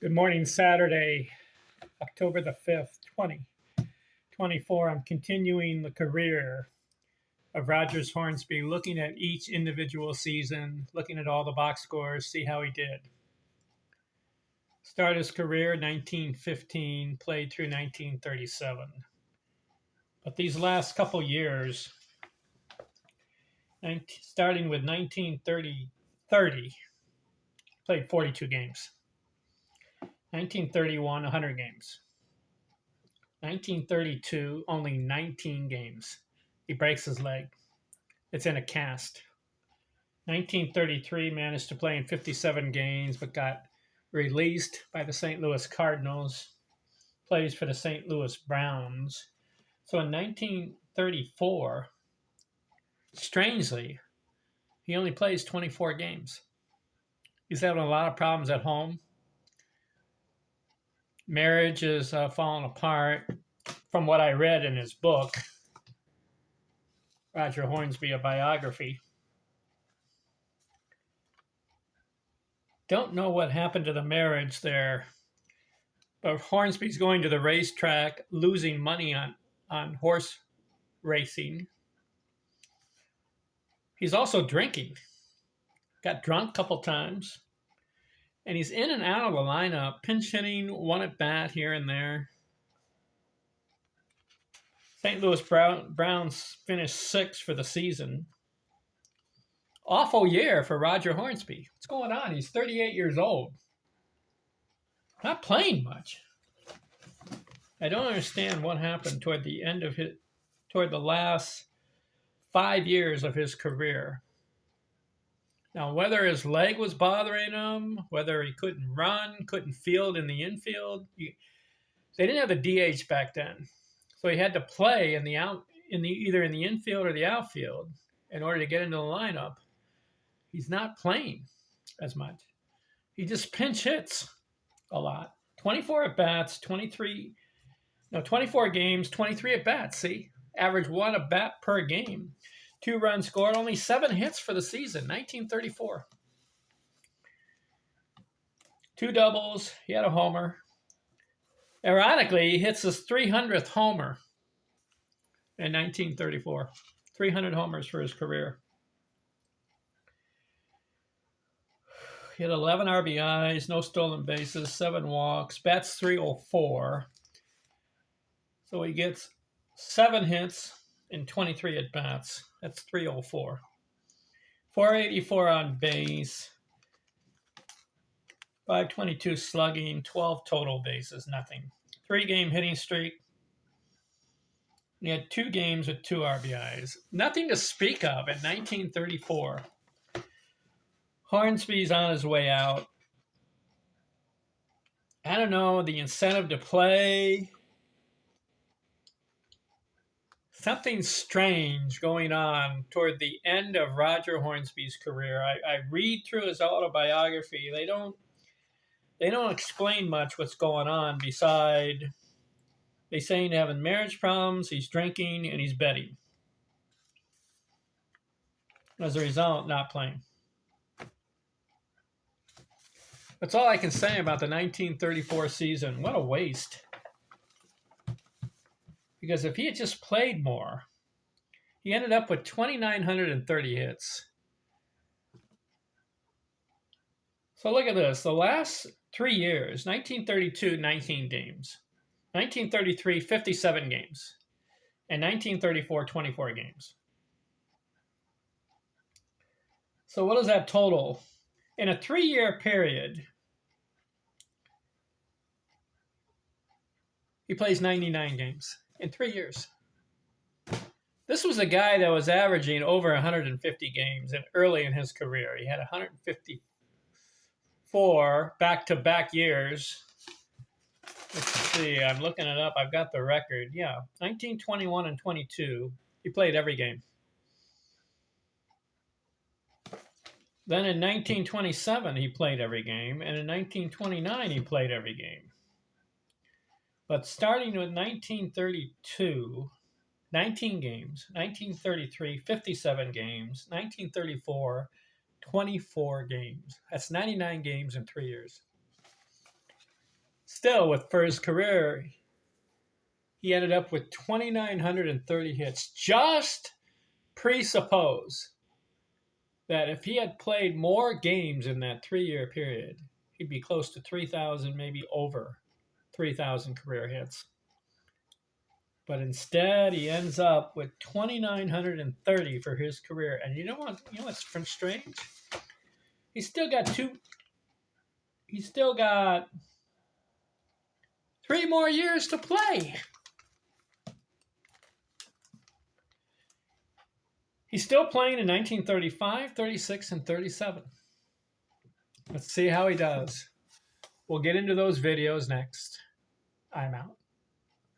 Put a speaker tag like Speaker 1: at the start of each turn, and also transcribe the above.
Speaker 1: Good morning, Saturday, October the 5th, 2024. I'm continuing the career of Rogers Hornsby, looking at each individual season, looking at all the box scores, see how he did. Started his career 1915, played through 1937. But these last couple years, starting with 1930, played 42 games. 1931, 100 games. 1932, only 19 games. He breaks his leg. It's in a cast. 1933, managed to play in 57 games, but got released by the St. Louis Cardinals. Plays for the St. Louis Browns. So in 1934, strangely, he only plays 24 games. He's having a lot of problems at home. Marriage is falling apart. From what I read in his book, Roger Hornsby, a biography. Don't know what happened to the marriage there, but Hornsby's going to the racetrack, losing money on horse racing. He's also drinking. Got drunk a couple times. And he's in and out of the lineup, pinch hitting, one at bat here and there. St. Louis Browns finished sixth for the season. Awful year for Roger Hornsby. What's going on? He's 38 years old. Not playing much. I don't understand what happened toward the last 5 years of his career. Now, whether his leg was bothering him, whether he couldn't run, couldn't field in the infield, they didn't have a DH back then, so he had to play either in the infield or the outfield in order to get into the lineup. He's not playing as much. He just pinch hits a lot. 24 at bats, 24 games, 23 at bats. See, average 1 at bat per game. 2 runs scored, only 7 hits for the season, 1934. 2 doubles, he had a homer. Ironically, he hits his 300th homer in 1934. 300 homers for his career. He had 11 RBIs, no stolen bases, 7 walks, bats 304. So he gets 7 hits in 23 at bats. That's 304. 484 on base. 522 slugging, 12 total bases, nothing. 3-game hitting streak. He had 2 games with 2 RBIs. Nothing to speak of in 1934. Hornsby's on his way out. I don't know, the incentive to play. Something strange going on toward the end of Roger Hornsby's career. I read through his autobiography. They don't explain much what's going on beside they say he's having marriage problems, he's drinking, and he's betting. As a result, not playing. That's all I can say about the 1934 season. What a waste. Because if he had just played more, he ended up with 2,930 hits. So look at this. The last 3 years, 1932, 19 games. 1933, 57 games. And 1934, 24 games. So what does that total? In a 3-year period, he plays 99 games in 3 years. This was a guy that was averaging over 150 games early in his career. He had 154 back-to-back years. Let's see, I'm looking it up. I've got the record. Yeah, 1921 and 22, he played every game. Then in 1927, he played every game, and in 1929, he played every game. But starting with 1932, 19 games, 1933, 57 games, 1934, 24 games. That's 99 games in 3 years. Still, for his career, he ended up with 2,930 hits. Just presuppose that if he had played more games in that 3-year period, he'd be close to 3,000, maybe over 3,000 career hits. But instead, he ends up with 2,930 for his career. And you know what? You know what's strange? He's still got 3 more years to play. He's still playing in 1935, 36, and 37. Let's see how he does. We'll get into those videos next. I'm out.